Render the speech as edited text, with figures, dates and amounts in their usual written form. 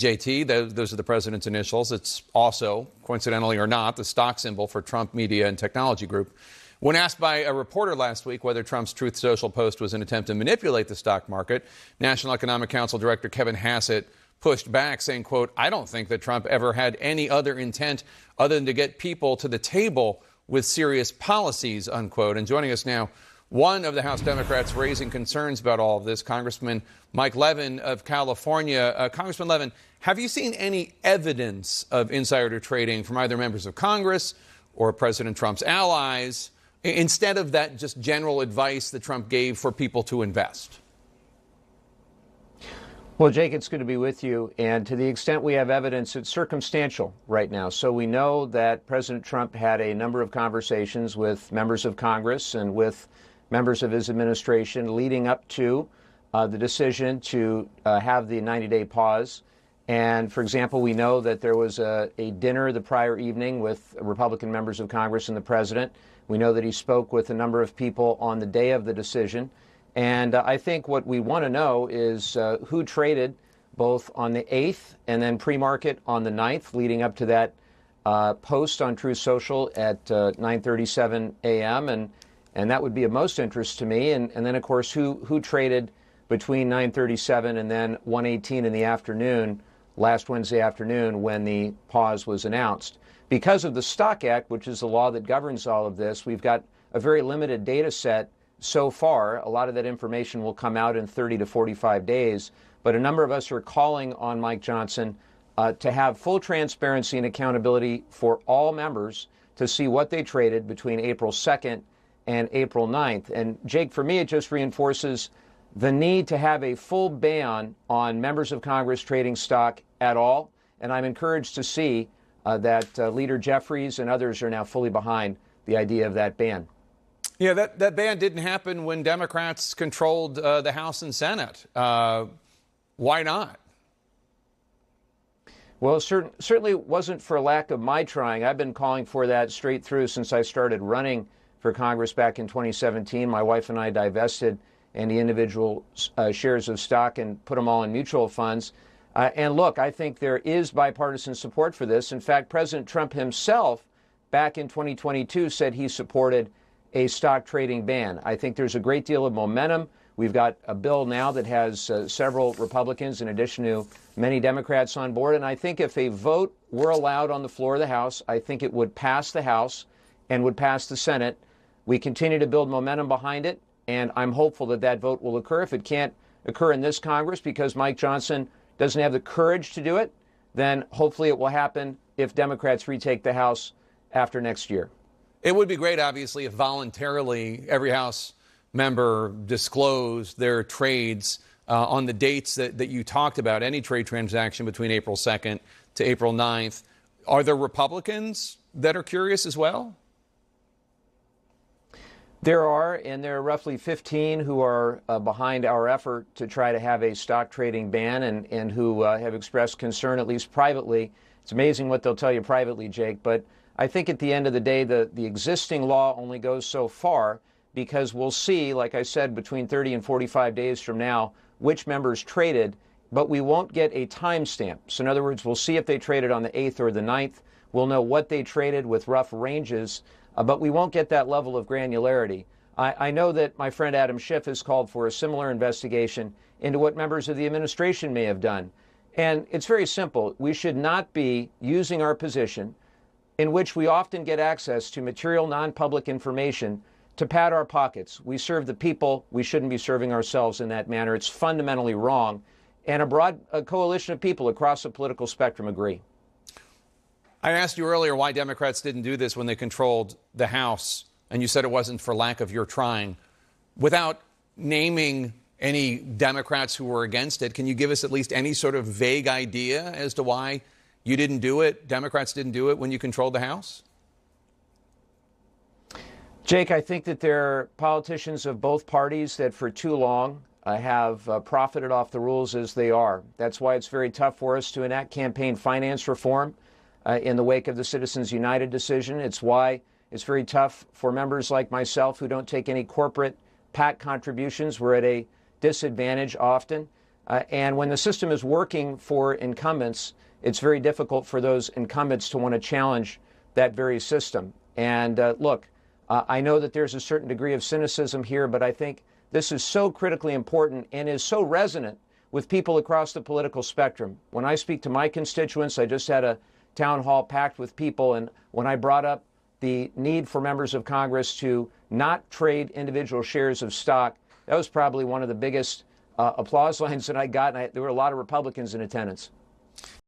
JT, those are the president's initials. It's also, coincidentally or not, the stock symbol for Trump Media and Technology Group. When asked by a reporter last week whether Trump's Truth Social post was an attempt to manipulate the stock market, National Economic Council Director Kevin Hassett pushed back, saying, quote, "I don't think that Trump ever had any other intent other than to get people to the table with serious policies," unquote. And joining us now, one of the House Democrats raising concerns about all of this, Congressman Mike Levin of California. Congressman Levin, have you seen any evidence of insider trading from either members of Congress or President Trump's allies, instead of that just general advice that Trump gave for people to invest? Well, Jake, it's good to be with you. And to the extent we have evidence, it's circumstantial right now. So we know that President Trump had a number of conversations with members of Congress and with members of his administration leading up to the decision to have the 90-day pause. And, for example, we know that there was a dinner the prior evening with Republican members of Congress and the president. We know that he spoke with a number of people on the day of the decision. And I think what we want to know is who traded both on the 8th and then pre-market on the 9th, leading up to that post on Truth Social at 9:37 a.m. And that would be of most interest to me. And then, of course, who traded between 9:37 and then 1:18 in the afternoon, last Wednesday afternoon, when the pause was announced. Because of the Stock Act, which is the law that governs all of this, we've got a very limited data set so far. A lot of that information will come out in 30 to 45 days. But a number of us are calling on Mike Johnson to have full transparency and accountability for all members to see what they traded between April 2nd and April 9th. And Jake, for me, it just reinforces the need to have a full ban on members of Congress trading stock at all. And I'm encouraged to see that Leader Jeffries and others are now fully behind the idea of that ban. Yeah, that ban didn't happen when Democrats controlled the House and Senate. Why not? Well, it certainly wasn't for lack of my trying. I've been calling for that straight through since I started running for Congress back in 2017. My wife and I divested any individual shares of stock and put them all in mutual funds. And look, I think there is bipartisan support for this. In fact, President Trump himself back in 2022 said he supported a stock trading ban. I think there's a great deal of momentum. We've got a bill now that has several Republicans in addition to many Democrats on board. And I think if a vote were allowed on the floor of the House, I think it would pass the House and would pass the Senate. We continue to build momentum behind it, and I'm hopeful that that vote will occur. If it can't occur in this Congress because Mike Johnson doesn't have the courage to do it, then hopefully it will happen if Democrats retake the House after next year. It would be great, obviously, if voluntarily every House member disclosed their trades on the dates that you talked about, any trade transaction between April 2nd to April 9th. Are there Republicans that are curious as well? There are, and there are roughly 15 who are behind our effort to try to have a stock trading ban and who have expressed concern, at least privately. It's amazing what they'll tell you privately, Jake, but I think at the end of the day, the existing law only goes so far because we'll see, like I said, between 30 and 45 days from now, which members traded, but we won't get a timestamp. So in other words, we'll see if they traded on the 8th or the 9th. We'll know what they traded with rough ranges, but we won't get that level of granularity. I know that my friend Adam Schiff has called for a similar investigation into what members of the administration may have done. And it's very simple. We should not be using our position in which we often get access to material non-public information to pad our pockets. We serve the people. We shouldn't be serving ourselves in that manner. It's fundamentally wrong. And a coalition of people across the political spectrum agree. I asked you earlier why Democrats didn't do this when they controlled the House, and you said it wasn't for lack of your trying. Without naming any Democrats who were against it, can you give us at least any sort of vague idea as to why you didn't do it, Democrats didn't do it when you controlled the House? Jake, I think that there are politicians of both parties that for too long have profited off the rules as they are. That's why it's very tough for us to enact campaign finance reform in the wake of the Citizens United decision. It's why it's very tough for members like myself who don't take any corporate PAC contributions. We're at a disadvantage often. And when the system is working for incumbents, it's very difficult for those incumbents to want to challenge that very system. And look, I know that there's a certain degree of cynicism here, but I think this is so critically important and is so resonant with people across the political spectrum. When I speak to my constituents, I just had a town hall packed with people, and when I brought up the need for members of Congress to not trade individual shares of stock, that was probably one of the biggest applause lines that I got, and there were a lot of Republicans in attendance.